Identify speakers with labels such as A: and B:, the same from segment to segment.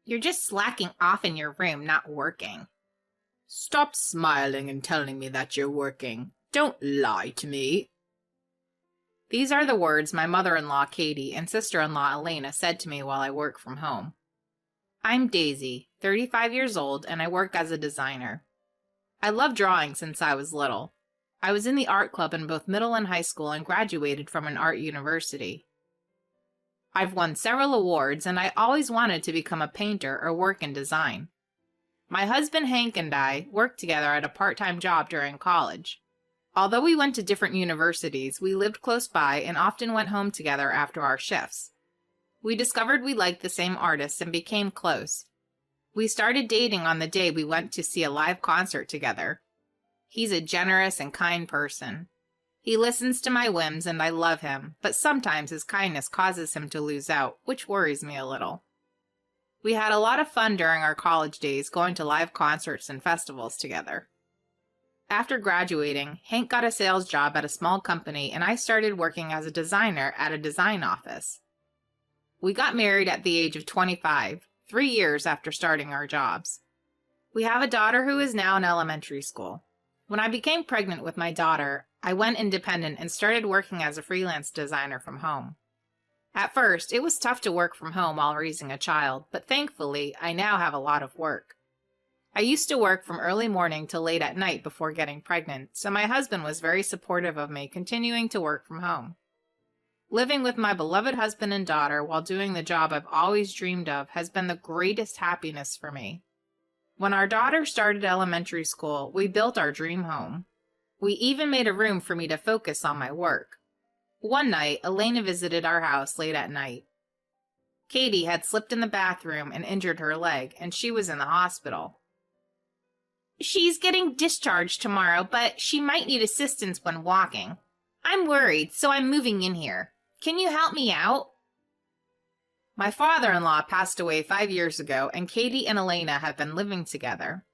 A: You're just slacking off in your room, not working.
B: Stop smiling and telling me that you're working. Don't lie to me.
A: These are the words my mother-in-law, Katie, and sister-in-law, Elena, said to me while I work from home. I'm Daisy, 35 years old, and I work as a designer. I love drawing since I was little. I was in the art club in both middle and high school and graduated from an art university. I've won several awards, and I always wanted to become a painter or work in design. My husband Hank and I worked together at a part-time job during college. Although we went to different universities, we lived close by and often went home together after our shifts. We discovered we liked the same artists and became close. We started dating on the day we went to see a live concert together. He's a generous and kind person. He listens to my whims and I love him, but sometimes his kindness causes him to lose out, which worries me a little. We had a lot of fun during our college days going to live concerts and festivals together. After graduating, Hank got a sales job at a small company and I started working as a designer at a design office. We got married at the age of 25, 3 years after starting our jobs. We have a daughter who is now in elementary school. When I became pregnant with my daughter, I went independent and started working as a freelance designer from home. At first, it was tough to work from home while raising a child, but thankfully, I now have a lot of work. I used to work from early morning till late at night before getting pregnant, so my husband was very supportive of me continuing to work from home. Living with my beloved husband and daughter while doing the job I've always dreamed of has been the greatest happiness for me. When our daughter started elementary school, we built our dream home. We even made a room for me to focus on my work. One night, Elena visited our house late at night. Katie had slipped in the bathroom and injured her leg, and she was in the hospital. She's getting discharged tomorrow, but she might need assistance when walking. I'm worried, so I'm moving in here. Can you help me out? My father-in-law passed away 5 years ago, and Katie and Elena have been living together.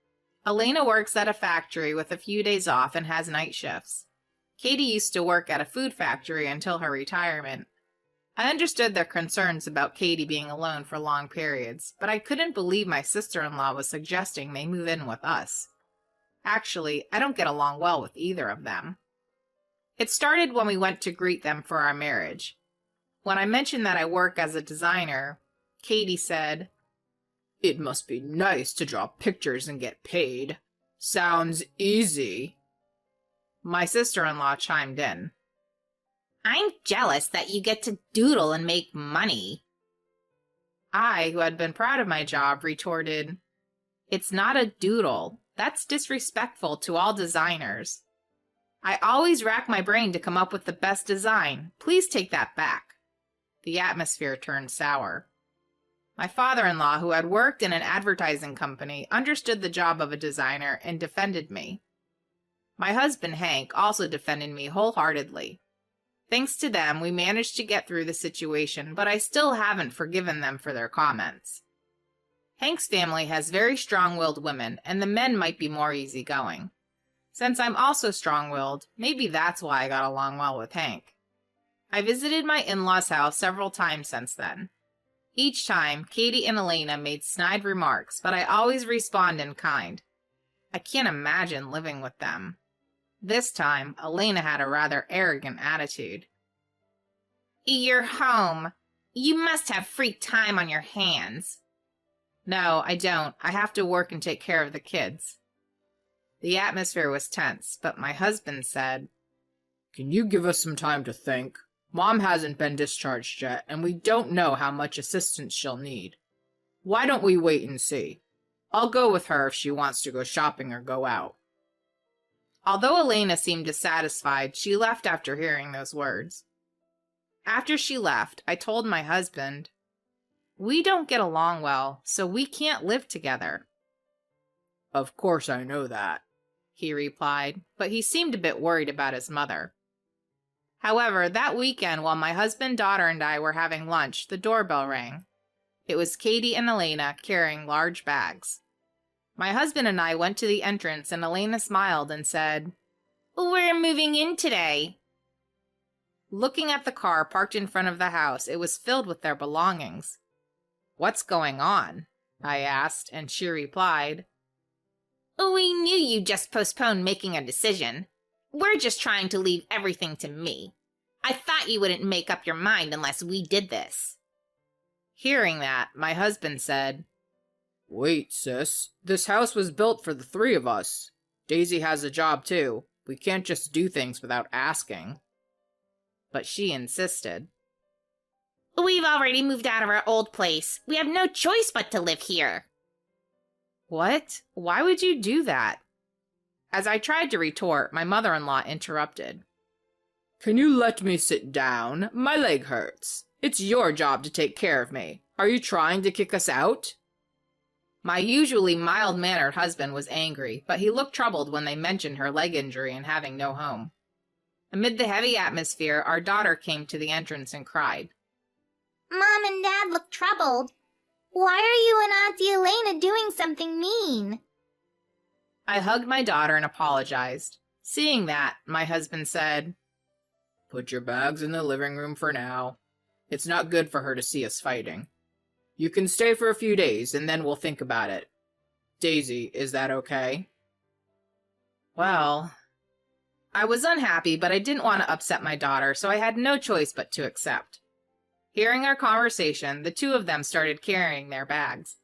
A: Elena works at a factory with a few days off and has night shifts. Katie used to work at a food factory until her retirement. I understood their concerns about Katie being alone for long periods, but I couldn't believe my sister-in-law was suggesting they move in with us. Actually, I don't get along well with either of them. It started when we went to greet them for our marriage. When I mentioned that I work as a designer, Katie said,
B: It must be nice to draw pictures and get paid. Sounds easy.
A: My sister-in-law chimed in. I'm jealous that you get to doodle and make money. I, who had been proud of my job, retorted, It's not a doodle. That's disrespectful to all designers. I always rack my brain to come up with the best design. Please take that back. The atmosphere turned sour. My father-in-law, who had worked in an advertising company, understood the job of a designer and defended me. My husband, Hank, also defended me wholeheartedly. Thanks to them, we managed to get through the situation, but I still haven't forgiven them for their comments. Hank's family has very strong-willed women, and the men might be more easygoing. Since I'm also strong-willed, maybe that's why I got along well with Hank. I visited my in-laws' house several times since then. Each time, Katie and Elena made snide remarks, but I always respond in kind. I can't imagine living with them. This time, Elena had a rather arrogant attitude. You're home. You must have free time on your hands. No, I don't. I have to work and take care of the kids. The atmosphere was tense, but my husband said,
B: Can you give us some time to think? Mom hasn't been discharged yet, and we don't know how much assistance she'll need. Why don't we wait and see? I'll go with her if she wants to go shopping or go out.
A: Although Elena seemed dissatisfied, she left after hearing those words. After she left, I told my husband, We don't get along well, so we can't live together.
B: Of course I know that,
A: he replied, but he seemed a bit worried about his mother. However, that weekend while my husband, daughter, and I were having lunch, the doorbell rang. It was Katie and Elena carrying large bags. My husband and I went to the entrance and Elena smiled and said, We're moving in today. Looking at the car parked in front of the house, it was filled with their belongings. What's going on? I asked, and she replied, "We knew you just postponed making a decision. We're just trying to leave everything to me. I thought you wouldn't make up your mind unless we did this." Hearing that, my husband said,
B: Wait, sis. This house was built for the three of us. Daisy has a job too. We can't just do things without asking.
A: but she insisted.
C: "We've already moved out of our old place. We have no choice but to live here."
A: What? Why would you do that? As I tried to retort, my mother-in-law interrupted.
B: Can you let me sit down? My leg hurts. It's your job to take care of me. Are you trying to kick us out?
A: My usually mild-mannered husband was angry, but he looked troubled when they mentioned her leg injury and having no home. Amid the heavy atmosphere, our daughter came to the entrance and cried.
C: "Mom and Dad look troubled. Why are you and Auntie Elena doing something mean?"
A: I hugged my daughter and apologized. Seeing that, my husband said,
B: Put your bags in the living room for now. It's not good for her to see us fighting. You can stay for a few days, and then we'll think about it. Daisy, is that okay?
A: Well, I was unhappy, but I didn't want to upset my daughter, so I had no choice but to accept. Hearing our conversation, the two of them started carrying their bags.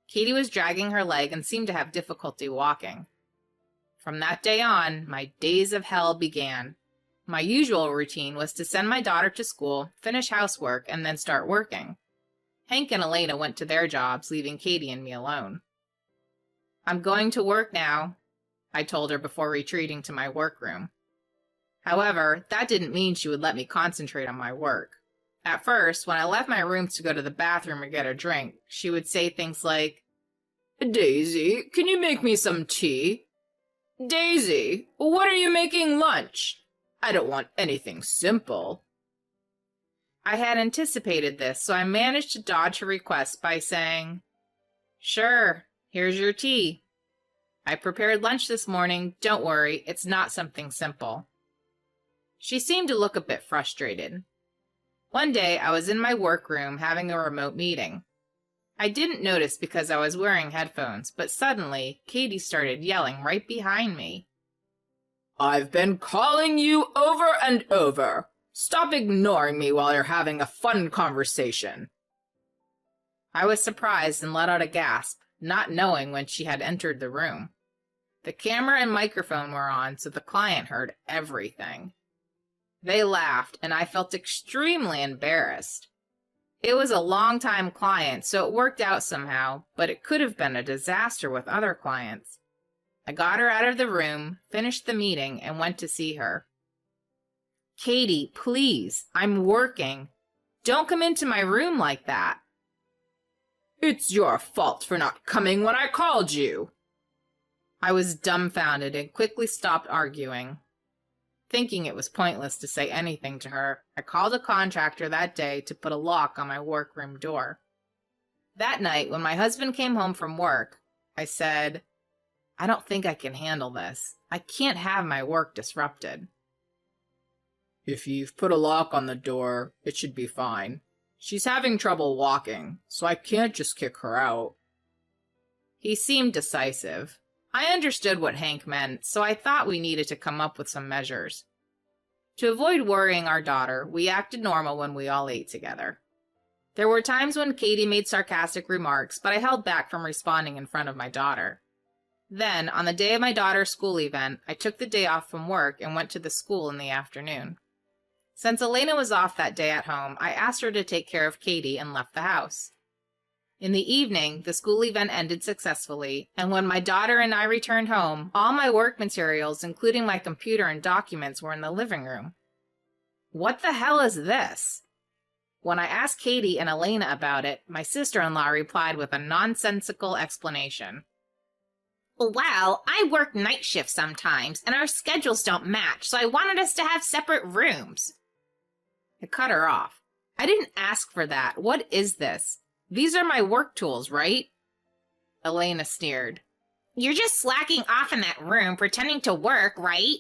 A: Katie was dragging her leg and seemed to have difficulty walking. From that day on, my days of hell began. My usual routine was to send my daughter to school, finish housework, and then start working. Hank and Elena went to their jobs, leaving Katie and me alone. "I'm going to work now," I told her before retreating to my workroom. However, that didn't mean she would let me concentrate on my work. At first, when I left my room to go to the bathroom or get a drink, she would say things like,
B: Daisy, can you make me some tea? Daisy, when are you making lunch? I don't want anything simple.
A: I had anticipated this, so I managed to dodge her request by saying, "Sure, here's your tea. I prepared lunch this morning. Don't worry, it's not something simple." She seemed to look a bit frustrated. One day, I was in my workroom having a remote meeting. I didn't notice because I was wearing headphones, but suddenly, Katie started yelling right behind me.
B: I've been calling you over and over. Stop ignoring me while you're having a fun conversation.
A: I was surprised and let out a gasp, not knowing when she had entered the room. The camera and microphone were on, so the client heard everything. They laughed, and I felt extremely embarrassed. It was a long-time client, so it worked out somehow, but it could have been a disaster with other clients. I got her out of the room, finished the meeting, and went to see her. "Katie, please, I'm working. Don't come into my room like that."
B: It's your fault for not coming when I called you.
A: I was dumbfounded and quickly stopped arguing. Thinking it was pointless to say anything to her, I called a contractor that day to put a lock on my workroom door. That night, when my husband came home from work, I said, "I don't think I can handle this. I can't have my work disrupted."
B: If you've put a lock on the door, it should be fine. She's having trouble walking, so I can't just kick her out.
A: He seemed decisive. I understood what Hank meant, so I thought we needed to come up with some measures. To avoid worrying our daughter, we acted normal when we all ate together. There were times when Katie made sarcastic remarks, but I held back from responding in front of my daughter. Then, on the day of my daughter's school event, I took the day off from work and went to the school in the afternoon. Since Elena was off that day at home, I asked her to take care of Katie and left the house. In the evening, the school event ended successfully, and when my daughter and I returned home, all my work materials, including my computer and documents, were in the living room. What the hell is this? When I asked Katie and Elena about it, my sister-in-law replied with a nonsensical explanation.
C: "Well, I work night shifts sometimes, and our schedules don't match, so I wanted us to have separate rooms."
A: I cut her off. "I didn't ask for that. What is this? These are my work tools, right?" Elena sneered.
C: "You're just slacking off in that room, pretending to work, right?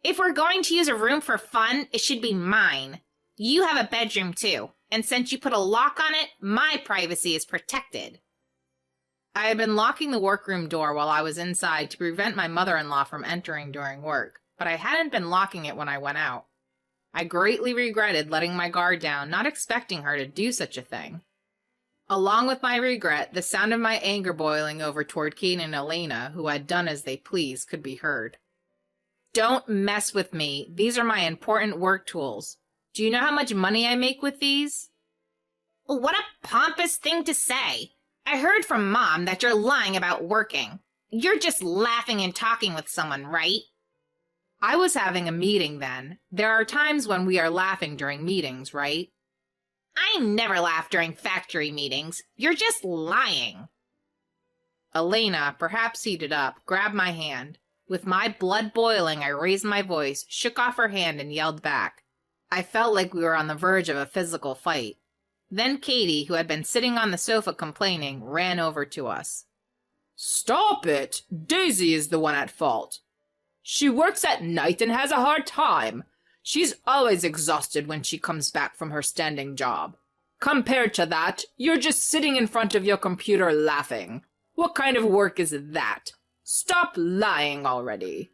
C: If we're going to use a room for fun, it should be mine. You have a bedroom too, and since you put a lock on it, my privacy is protected."
A: I had been locking the workroom door while I was inside to prevent my mother-in-law from entering during work, but I hadn't been locking it when I went out. I greatly regretted letting my guard down, not expecting her to do such a thing. Along with my regret, the sound of my anger boiling over toward Kate and Elena, who had done as they pleased, could be heard. Don't mess with me. These are my important work tools. Do you know how much money I make with these?
C: What a pompous thing to say. I heard from Mom that you're lying about working. You're just laughing and talking with someone, right?
A: I was having a meeting then. There are times when we are laughing during meetings, right?
C: I never laugh during factory meetings. You're just lying.
A: Elena, perhaps heated up, grabbed my hand. With my blood boiling, I raised my voice, shook off her hand, and yelled back. I felt like we were on the verge of a physical fight. Then Katie, who had been sitting on the sofa complaining, ran over to us.
B: Stop it! Daisy is the one at fault. She works at night and has a hard time. She's always exhausted when she comes back from her standing job. Compared to that, you're just sitting in front of your computer laughing. What kind of work is that? Stop lying already.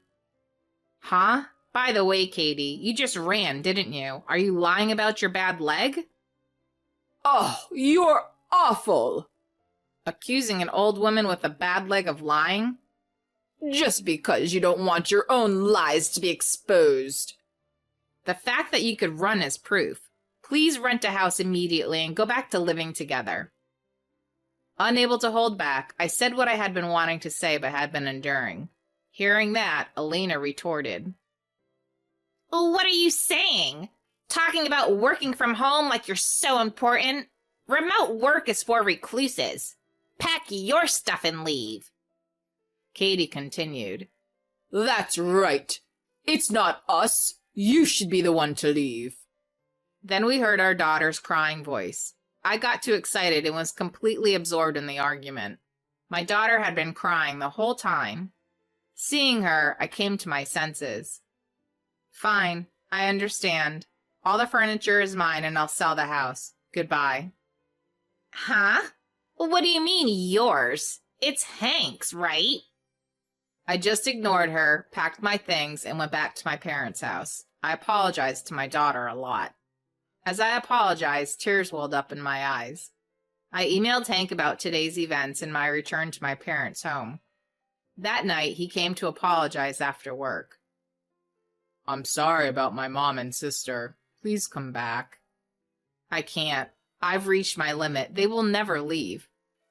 A: Huh? By the way, Katie, you just ran, didn't you? Are you lying about your bad leg?
B: Oh, you're awful!
A: Accusing an old woman with a bad leg of lying?
B: Just because you don't want your own lies to be exposed.
A: The fact that you could run is proof. Please rent a house immediately and go back to living together. Unable to hold back, I said what I had been wanting to say but had been enduring. Hearing that, Elena retorted.
C: What are you saying? Talking about working from home like you're so important? Remote work is for recluses. Pack your stuff and leave.
A: Katie continued.
B: That's right. It's not us. You should be the one to leave.
A: Then we heard our daughter's crying voice. I got too excited and was completely absorbed in the argument. My daughter had been crying the whole time. Seeing her, I came to my senses. Fine, I understand. All the furniture is mine and I'll sell the house. Goodbye.
C: Huh? What do you mean, yours? It's Hank's, right?
A: I just ignored her, packed my things, and went back to my parents' house. I apologized to my daughter a lot. As I apologized, tears welled up in my eyes. I emailed Hank about today's events and my return to my parents' home. That night, he came to apologize after work.
B: I'm sorry about my mom and sister. Please come back.
A: I can't. I've reached my limit. They will never leave.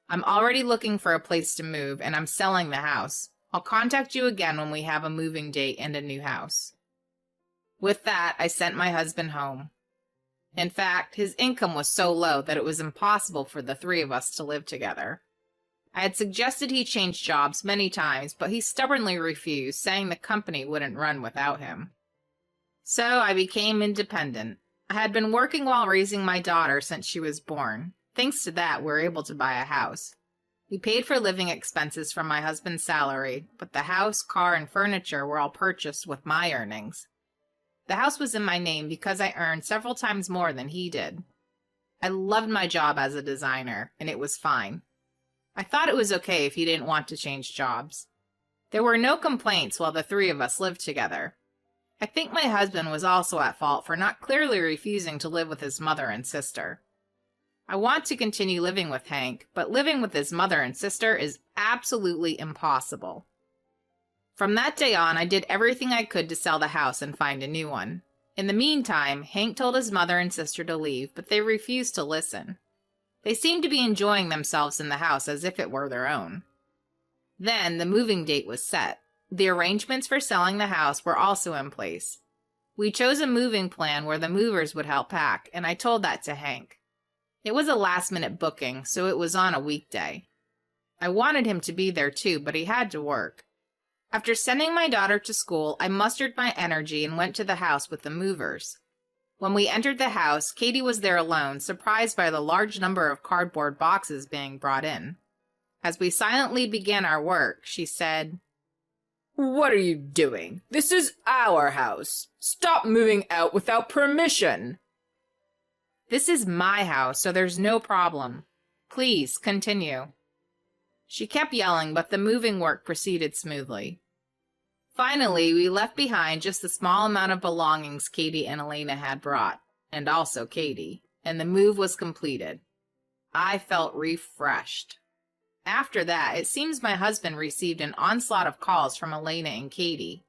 A: I'm already looking for a place to move, and I'm selling the house. I'll contact you again when we have a moving date and a new house. With that, I sent my husband home. In fact, his income was so low that it was impossible for the three of us to live together. I had suggested he change jobs many times, but he stubbornly refused, saying the company wouldn't run without him. So I became independent. I had been working while raising my daughter since she was born. Thanks to that, we were able to buy a house. We paid for living expenses from my husband's salary, but the house, car, and furniture were all purchased with my earnings. The house was in my name because I earned several times more than he did. I loved my job as a designer, and it was fine. I thought it was okay if he didn't want to change jobs. There were no complaints while the three of us lived together. I think my husband was also at fault for not clearly refusing to live with his mother and sister. I want to continue living with Hank, but living with his mother and sister is absolutely impossible. From that day on, I did everything I could to sell the house and find a new one. In the meantime, Hank told his mother and sister to leave, but they refused to listen. They seemed to be enjoying themselves in the house as if it were their own. Then the moving date was set. The arrangements for selling the house were also in place. We chose a moving plan where the movers would help pack, and I told that to Hank. It was a last-minute booking, so it was on a weekday. I wanted him to be there too, but he had to work. After sending my daughter to school, I mustered my energy and went to the house with the movers. When we entered the house, Katie was there alone, surprised by the large number of cardboard boxes being brought in. As we silently began our work, she said,
B: "What are you doing? This is our house. Stop moving out without permission."
A: "This is my house, so there's no problem. Please, continue." She kept yelling, but the moving work proceeded smoothly. Finally, we left behind just the small amount of belongings Katie and Elena had brought, and also Katie, and the move was completed. I felt refreshed. After that, it seems my husband received an onslaught of calls from Elena and Katie.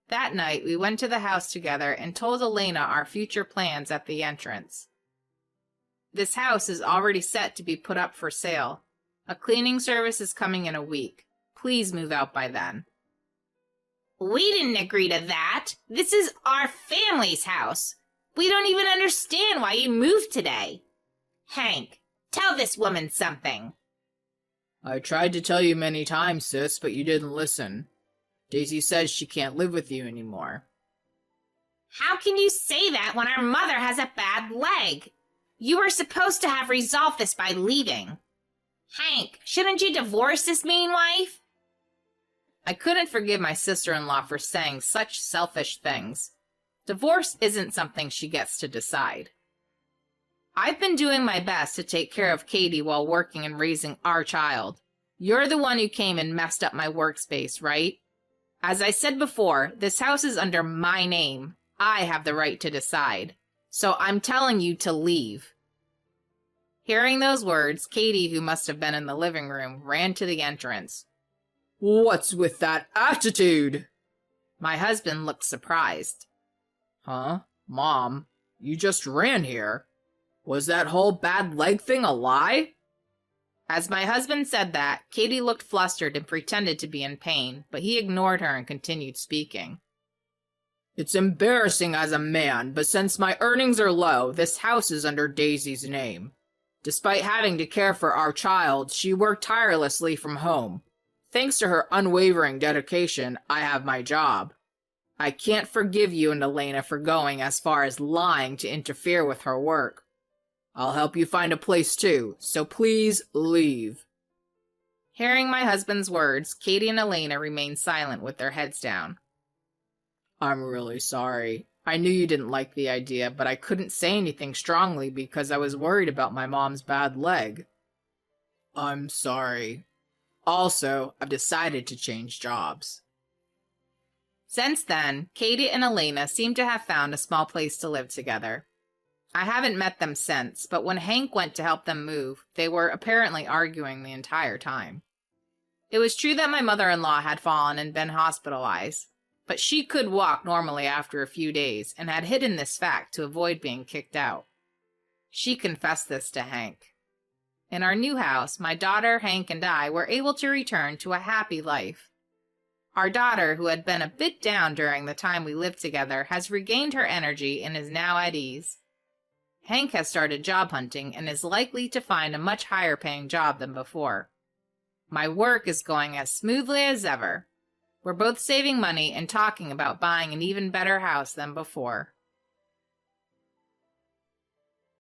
A: That night, we went to the house together and told Elena our future plans at the entrance. This house is already set to be put up for sale. A cleaning service is coming in a week. Please move out by then.
C: We didn't agree to that. This is our family's house. We don't even understand why you moved today. Hank, tell this woman something.
B: I tried to tell you many times, sis, but you didn't listen. Daisy says she can't live with you anymore.
C: How can you say that when our mother has a bad leg? You were supposed to have resolved this by leaving. Hank, shouldn't you divorce this mean wife?
A: I couldn't forgive my sister-in-law for saying such selfish things. Divorce isn't something she gets to decide. I've been doing my best to take care of Katie while working and raising our child. You're the one who came and messed up my workspace, right? As I said before, this house is under my name. I have the right to decide. So I'm telling you to leave. Hearing those words, Katie, who must have been in the living room, ran to the entrance.
B: What's with that attitude?
A: My husband looked surprised.
B: Huh? Mom, you just ran here. Was that whole bad leg thing a lie?
A: As my husband said that, Katie looked flustered and pretended to be in pain, but he ignored her and continued speaking.
B: It's embarrassing as a man, but since my earnings are low, this house is under Daisy's name. Despite having to care for our child, she worked tirelessly from home. Thanks to her unwavering dedication, I have my job. I can't forgive you and Elena for going as far as lying to interfere with her work. I'll help you find a place too, so please leave.
A: Hearing my husband's words, Katie and Elena remained silent with their heads down.
B: I'm really sorry. I knew you didn't like the idea, but I couldn't say anything strongly because I was worried about my mom's bad leg. I'm sorry. Also, I've decided to change jobs.
A: Since then, Katie and Elena seem to have found a small place to live together. I haven't met them since, but when Hank went to help them move, they were apparently arguing the entire time. It was true that my mother-in-law had fallen and been hospitalized, but she could walk normally after a few days and had hidden this fact to avoid being kicked out. She confessed this to Hank. In our new house, my daughter, Hank, and I were able to return to a happy life. Our daughter, who had been a bit down during the time we lived together, has regained her energy and is now at ease. Hank has started job hunting and is likely to find a much higher paying job than before. My work is going as smoothly as ever. We're both saving money and talking about buying an even better house than before.